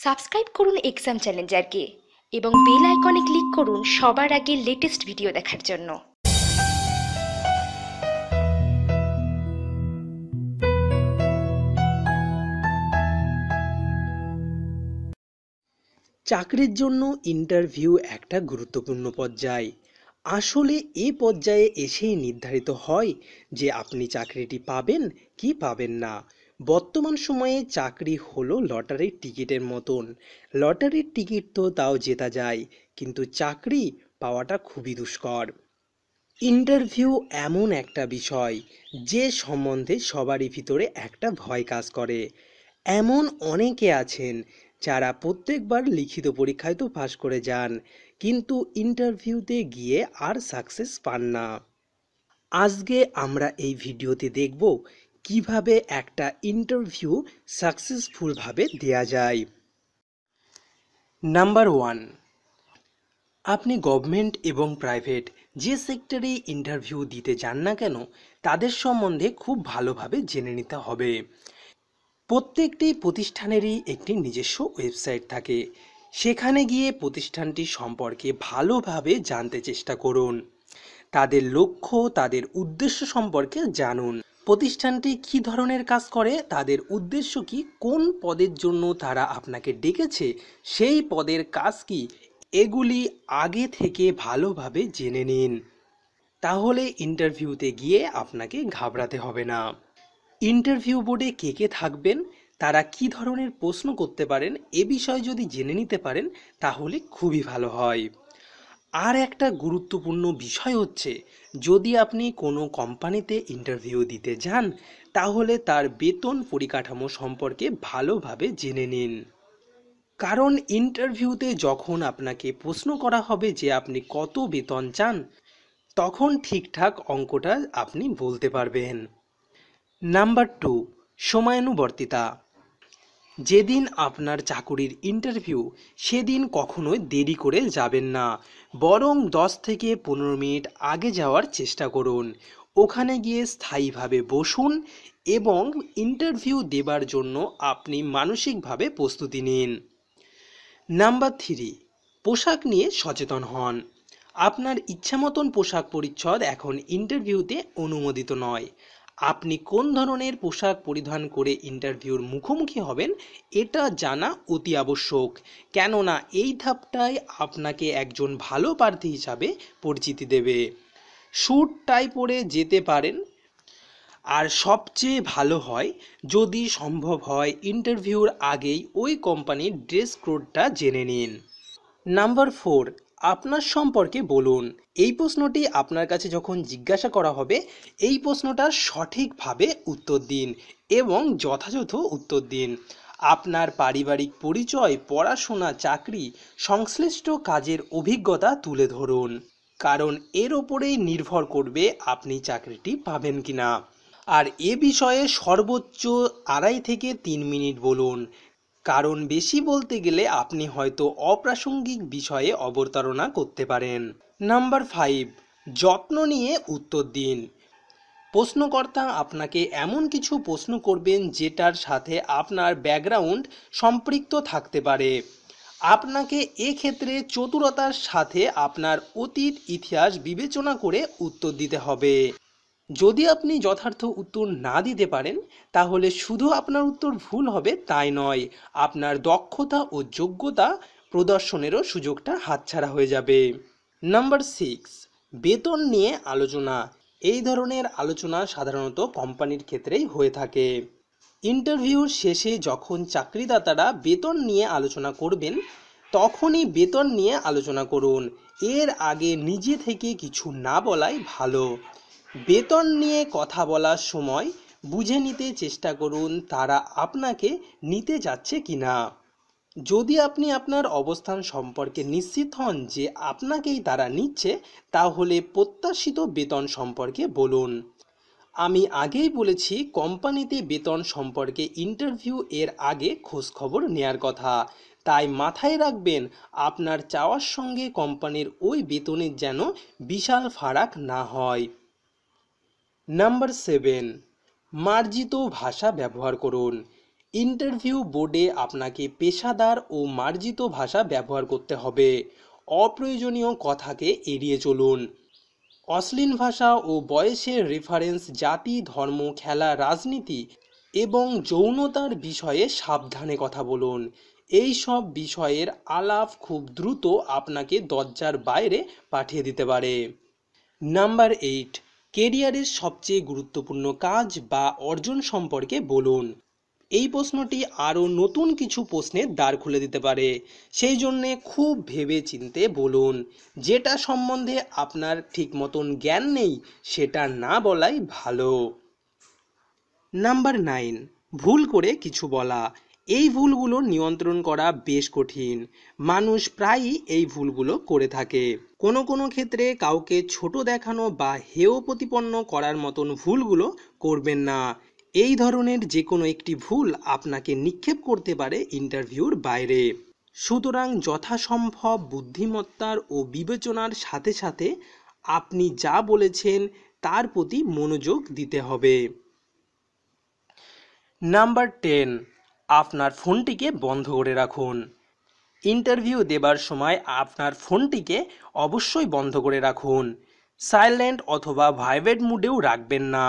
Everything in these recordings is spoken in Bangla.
সাবস্ক্রাইব করুন এক্সাম চ্যালেঞ্জারকে এবং বেল আইকনে ক্লিক করুন সবার আগে লেটেস্ট ভিডিও দেখার জন্য। চাকরির জন্য ইন্টারভিউ একটা গুরুত্বপূর্ণ পর্যায়। আসলে এই পর্যায়ে এসেই নির্ধারিত হয় যে আপনি চাকরিটি পাবেন কি পাবেন না। বর্তমান সময়ে চাকরি হলো লটারির টিকিটের মতন। লটারির টিকিট তো তাও জেতা যায়, কিন্তু চাকরি পাওয়াটা খুবই দুষ্কর। ইন্টারভিউ এমন একটা বিষয় যে সম্বন্ধে সবারই ভিতরে একটা ভয় কাজ করে। এমন অনেকে আছেন যারা প্রত্যেকবার লিখিত পরীক্ষায় তো পাশ করে যান, কিন্তু ইন্টারভিউতে গিয়ে আর সাকসেস পান না। আজকে আমরা এই ভিডিওতে দেখব কিভাবে একটা ইন্টারভিউ সাকসেসফুলভাবে দেয়া যায়। নাম্বার 1, আপনি গভর্নমেন্ট এবং প্রাইভেট যে সেক্টরে ইন্টারভিউ দিতে যান না কেন, তাদের সম্বন্ধে খুব ভালোভাবে জেনে নিতে হবে। প্রত্যেকটি প্রতিষ্ঠানেরই একটি নিজস্ব ওয়েবসাইট থাকে। সেখানে গিয়ে প্রতিষ্ঠানটি সম্পর্কে ভালোভাবে জানতে চেষ্টা করুন। তাদের লক্ষ্য, তাদের উদ্দেশ্য সম্পর্কে জানুন। প্রতিষ্ঠানটি কী ধরনের কাজ করে, তাদের উদ্দেশ্য কি, কোন পদের জন্য তারা আপনাকে ডেকেছে, সেই পদের কাজ কি, এগুলি আগে থেকে ভালোভাবে জেনে নিন। তাহলে ইন্টারভিউতে গিয়ে আপনাকে ঘাবড়াতে হবে না। ইন্টারভিউ বোর্ডে কে কে থাকবেন, তারা কি ধরনের প্রশ্ন করতে পারেন, এ বিষয়ে যদি জেনে নিতে পারেন তাহলে খুবই ভালো হয়। আর একটা গুরুত্বপূর্ণ বিষয় হচ্ছে, যদি আপনি কোনো কোম্পানিতে ইন্টারভিউ দিতে যান তাহলে তার বেতন পরিকাঠামো সম্পর্কে ভালোভাবে জেনে নিন। কারণ ইন্টারভিউতে যখন আপনাকে প্রশ্ন করা হবে যে আপনি কত বেতন চান, তখন ঠিকঠাক অঙ্কটা আপনি বলতে পারবেন। নাম্বার 2, সময়ানুবর্তিতা। যেদিন আপনার চাকুরির ইন্টারভিউ সেদিন কখনোই দেরি করে যাবেন না, বরং 10 থেকে 15 মিনিট আগে যাওয়ার চেষ্টা করুন। ওখানে গিয়ে স্থায়ীভাবে বসুন এবং ইন্টারভিউ দেবার জন্য আপনি মানসিকভাবে প্রস্তুতি নিন। নাম্বার 3, পোশাক নিয়ে সচেতন হন। আপনার ইচ্ছামতন পোশাক পরিচ্ছদ এখন ইন্টারভিউতে অনুমোদিত নয়। আপনি কোন ধরনের পোশাক পরিধান করে ইন্টারভিউর মুখোমুখি হবেন এটা জানা অতি আবশ্যক, কেননা এই ধাপটাই আপনাকে একজন ভালো প্রার্থী হিসাবে পরিচিতি দেবে। স্যুট টাই পরে যেতে পারেন, আর সবচেয়ে ভালো হয় যদি সম্ভব হয় ইন্টারভিউর আগেই ওই কোম্পানির ড্রেস কোডটা জেনে নিন। নাম্বার 4, আপনার সম্পর্কে বলুন। এই প্রশ্নটি আপনার কাছে যখন জিজ্ঞাসা করা হবে, এই প্রশ্নটার সঠিকভাবে উত্তর দিন এবং যথাযথ উত্তর দিন। আপনার পারিবারিক পরিচয়, পড়াশোনা, চাকরি, সংশ্লিষ্ট কাজের অভিজ্ঞতা তুলে ধরুন, কারণ এর ওপরেই নির্ভর করবে আপনি চাকরিটি পাবেন কিনা। আর এ বিষয়ে সর্বোচ্চ 2.5 থেকে 3 মিনিট বলুন, কারণ বেশি বলতে গেলে আপনি হয়তো অপ্রাসঙ্গিক বিষয়ে অবতারণা করতে পারেন। নাম্বার 5, যত্ন নিয়ে উত্তর দিন। প্রশ্নকর্তা আপনাকে এমন কিছু প্রশ্ন করবেন যেটার সাথে আপনার ব্যাকগ্রাউন্ড সম্পৃক্ত থাকতে পারে। আপনাকে এক্ষেত্রে চতুরতার সাথে আপনার অতীত ইতিহাস বিবেচনা করে উত্তর দিতে হবে। যদি আপনি যথার্থ উত্তর না দিতে পারেন তাহলে শুধু আপনার উত্তর ভুল হবে তাই নয়, আপনার দক্ষতা ও যোগ্যতা প্রদর্শনেরও সুযোগটা হাতছাড়া হয়ে যাবে। নাম্বার 6, বেতন নিয়ে আলোচনা। এই ধরনের আলোচনা সাধারণত কোম্পানির ক্ষেত্রেই হয়ে থাকে। ইন্টারভিউর শেষে যখন চাকরিদাতারা বেতন নিয়ে আলোচনা করবেন তখনই বেতন নিয়ে আলোচনা করুন, এর আগে নিজে থেকে কিছু না বলাই ভালো। বেতন নিয়ে কথা বলার সময় বুঝে নিতে চেষ্টা করুন তারা আপনাকে নিতে যাচ্ছে কিনা। যদি আপনি আপনার অবস্থান সম্পর্কে নিশ্চিত হন যে আপনাকেই তারা নিচ্ছে, তাহলে প্রত্যাশিত বেতন সম্পর্কে বলুন। আমি আগেই বলেছি কোম্পানিতে বেতন সম্পর্কে ইন্টারভিউ এর আগে খোঁজখবর নেয়ার কথা, তাই মাথায় রাখবেন আপনার চাওয়ার সঙ্গে কোম্পানির ওই বেতনের যেন বিশাল ফারাক না হয়। নাম্বার 7, মার্জিত ভাষা ব্যবহার করুন। ইন্টারভিউ বোর্ডে আপনাকে পেশাদার ও মার্জিত ভাষা ব্যবহার করতে হবে। অপ্রয়োজনীয় কথাকে এড়িয়ে চলুন। অশ্লীল ভাষা ও বয়সের রেফারেন্স, জাতি, ধর্ম, খেলা, রাজনীতি এবং যৌনতার বিষয়ে সাবধানে কথা বলুন। এই সব বিষয়ের আলাপ খুব দ্রুত আপনাকে দরজার বাইরে পাঠিয়ে দিতে পারে। নাম্বার 8, কেরিয়ারের সবচেয়ে গুরুত্বপূর্ণ কাজ বা অর্জন সম্পর্কে বলুন। এই প্রশ্নটি আরও নতুন কিছু প্রশ্নের দ্বার খুলে দিতে পারে, সেই জন্যে খুব ভেবে চিন্তে বলুন। যেটা সম্বন্ধে আপনার ঠিক মতন জ্ঞান নেই সেটা না বলাই ভালো। নাম্বার 9, ভুল করে কিছু বলা। এই ভুলগুলো নিয়ন্ত্রণ করা বেশ কঠিন। মানুষ প্রায়ই এই ভুলগুলো করে থাকে। কোনো কোনো ক্ষেত্রে কাউকে ছোট দেখানো বা হেয় প্রতিপন্ন করার মতন ভুলগুলো করবেন না। এই ধরনের যে কোনো একটি ভুল আপনাকে নিক্ষেপ করতে পারে ইন্টারভিউর বাইরে। সুতরাং যথাসম্ভব বুদ্ধিমত্তার ও বিবেচনার সাথে সাথে আপনি যা বলেছেন তার প্রতি মনোযোগ দিতে হবে। নাম্বার 10, আপনার ফোনটিকে বন্ধ করে রাখুন। ইন্টারভিউ দেবার সময় আপনার ফোনটিকে অবশ্যই বন্ধ করে রাখুন। সাইলেন্ট অথবা ভাইব্রেট মুডেও রাখবেন না।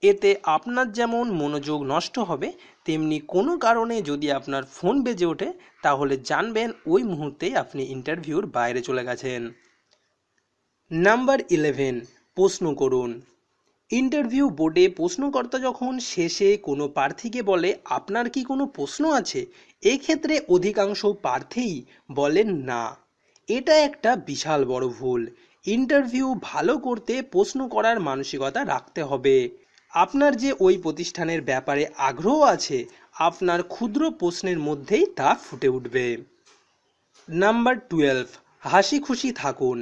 এতে আপনার যেমন মনোযোগ নষ্ট হবে, তেমনি কোনো কারণে যদি আপনার ফোন বেজে ওঠে তাহলে জানবেন ওই মুহূর্তেই আপনি ইন্টারভিউর বাইরে চলে গেছেন। নাম্বার 11, প্রশ্ন করুন। ইন্টারভিউ বোর্ডে প্রশ্নকর্তা যখন শেষে কোনো প্রার্থীকে বলে আপনার কি কোনো প্রশ্ন আছে, এক্ষেত্রে অধিকাংশ প্রার্থীই বলেন না। এটা একটা বিশাল বড় ভুল। ইন্টারভিউ ভালো করতে প্রশ্ন করার মানসিকতা রাখতে হবে। আপনার যে ওই প্রতিষ্ঠানের ব্যাপারে আগ্রহ আছে, আপনার ক্ষুদ্র প্রশ্নের মধ্যেই তা ফুটে উঠবে। নাম্বার 12, হাসি খুশি থাকুন।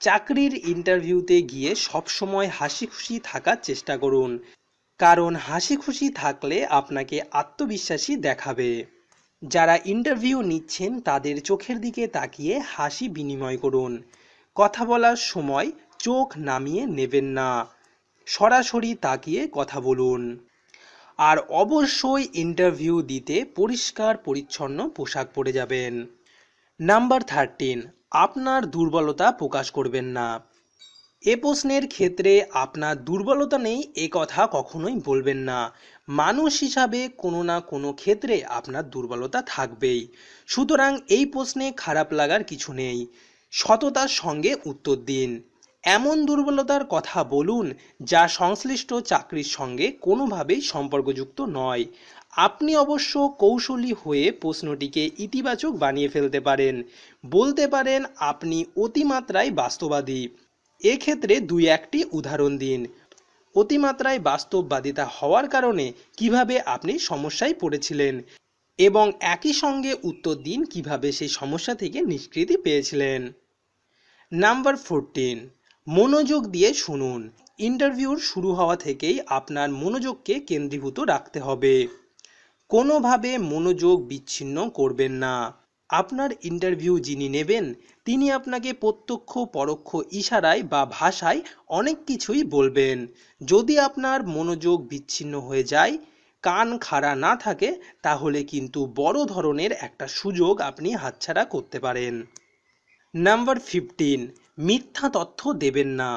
চাকরির ইন্টারভিউতে গিয়ে সবসময় হাসি খুশি থাকার চেষ্টা করুন, কারণ হাসি খুশি থাকলে আপনাকে আত্মবিশ্বাসী দেখাবে। যারা ইন্টারভিউ নিচ্ছেন তাদের চোখের দিকে তাকিয়ে হাসি বিনিময় করুন। কথা বলার সময় চোখ নামিয়ে নেবেন না, সরাসরি তাকিয়ে কথা বলুন। আর অবশ্যই ইন্টারভিউ দিতে পরিষ্কার পরিচ্ছন্ন পোশাক পরে যাবেন। নাম্বার 13, আপনার দুর্বলতা প্রকাশ করবেন না। এ প্রশ্নের ক্ষেত্রে আপনার দুর্বলতা নেই এ কথা কখনোই বলবেন না। মানুষ হিসাবে কোনো না কোনো ক্ষেত্রে আপনার দুর্বলতা থাকবেই। সুতরাং এই প্রশ্নে খারাপ লাগার কিছু নেই। সততার সঙ্গে উত্তর দিন। এমন দুর্বলতার কথা বলুন যা সংশ্লিষ্ট চাকরির সঙ্গে কোনোভাবেই সম্পর্কযুক্ত নয়। আপনি অবশ্য কৌশলী হয়ে প্রশ্নটিকে ইতিবাচক বানিয়ে ফেলতে পারেন। বলতে পারেন আপনি অতিমাত্রায় বাস্তববাদী। এক্ষেত্রে 2-1টি উদাহরণ দিন। অতিমাত্রায় বাস্তববাদিতা হওয়ার কারণে কিভাবে আপনি সমস্যায় পড়েছিলেন, এবং একই সঙ্গে উত্তর দিন কিভাবে সেই সমস্যা থেকে নিষ্কৃতি পেয়েছিলেন। নাম্বার 14, মনোযোগ দিয়ে শুনুন। ইন্টারভিউর শুরু হওয়া থেকেই আপনার মনোযোগকে কেন্দ্রীভূত রাখতে হবে। কোনোভাবে মনোযোগ বিচ্ছিন্ন করবেন না। আপনার ইন্টারভিউ যিনি নেবেন তিনি আপনাকে প্রত্যক্ষ পরোক্ষ ইশারায় বা ভাষায় অনেক কিছুই বলবেন। যদি আপনার মনোযোগ বিচ্ছিন্ন হয়ে যায়, কান খাড়া না থাকে, তাহলে কিন্তু বড় ধরনের একটা সুযোগ আপনি হাতছাড়া করতে পারেন। নাম্বার 15, মিথ্যা তথ্য দেবেন না।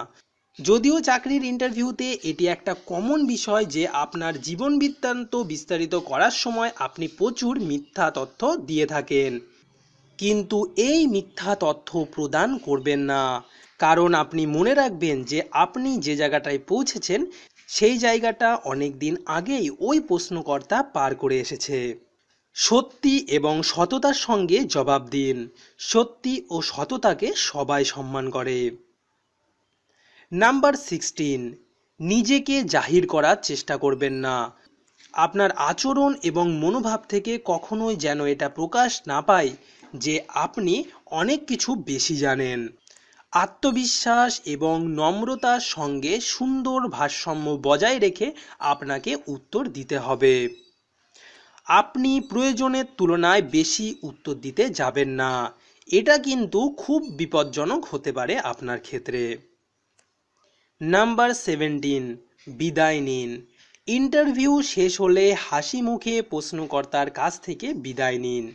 যদিও চাকরির ইন্টারভিউতে এটি একটা কমন বিষয় যে আপনার জীবন বৃত্তান্ত বিস্তারিত করার সময় আপনি প্রচুর মিথ্যা তথ্য দিয়ে থাকেন, কিন্তু এই মিথ্যা তথ্য প্রদান করবেন না। কারণ আপনি মনে রাখবেন যে আপনি যে জায়গাটায় পৌঁছেছেন সেই জায়গাটা অনেক দিন আগেই ওই প্রশ্নকর্তা পার করে এসেছে। সত্যি এবং সততার সঙ্গে জবাব দিন। সত্যি ও সততাকে সবাই সম্মান করে। নাম্বার 16, নিজেকে জাহির করার চেষ্টা করবেন না। আপনার আচরণ এবং মনোভাব থেকে কখনোই যেন এটা প্রকাশ না পায় যে আপনি অনেক কিছু বেশি জানেন। আত্মবিশ্বাস এবং নম্রতার সঙ্গে সুন্দর ভারসাম্য বজায় রেখে আপনাকে উত্তর দিতে হবে। আপনি প্রয়োজনের তুলনায় বেশি উত্তর দিতে যাবেন না। এটা কিন্তু খুব বিপজ্জনক হতে পারে আপনার ক্ষেত্রে। নাম্বার 17, বিদায় নিন। ইন্টারভিউ শেষ হলে হাসি মুখে প্রশ্নকর্তার কাছ থেকে বিদায় নিন।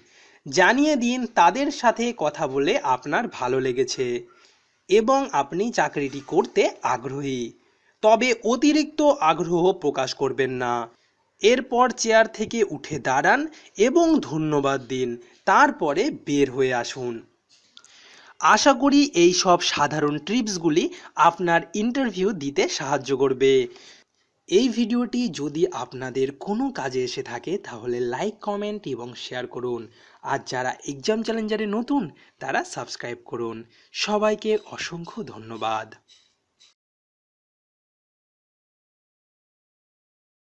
জানিয়ে দিন তাদের সাথে কথা বলে আপনার ভালো লেগেছে এবং আপনি চাকরিটি করতে আগ্রহী, তবে অতিরিক্ত আগ্রহ প্রকাশ করবেন না। এরপর চেয়ার থেকে উঠে দাঁড়ান এবং ধন্যবাদ দিন, তারপরে বের হয়ে আসুন। আশা করি এই সব সাধারণ টিপসগুলি আপনার ইন্টারভিউ দিতে সাহায্য করবে। এই ভিডিওটি যদি আপনাদের কোনো কাজে এসে থাকে তাহলে লাইক, কমেন্ট এবং শেয়ার করুন। আর যারা এক্সাম চ্যালেঞ্জারে নতুন তারা সাবস্ক্রাইব করুন। সবাইকে অসংখ্য ধন্যবাদ।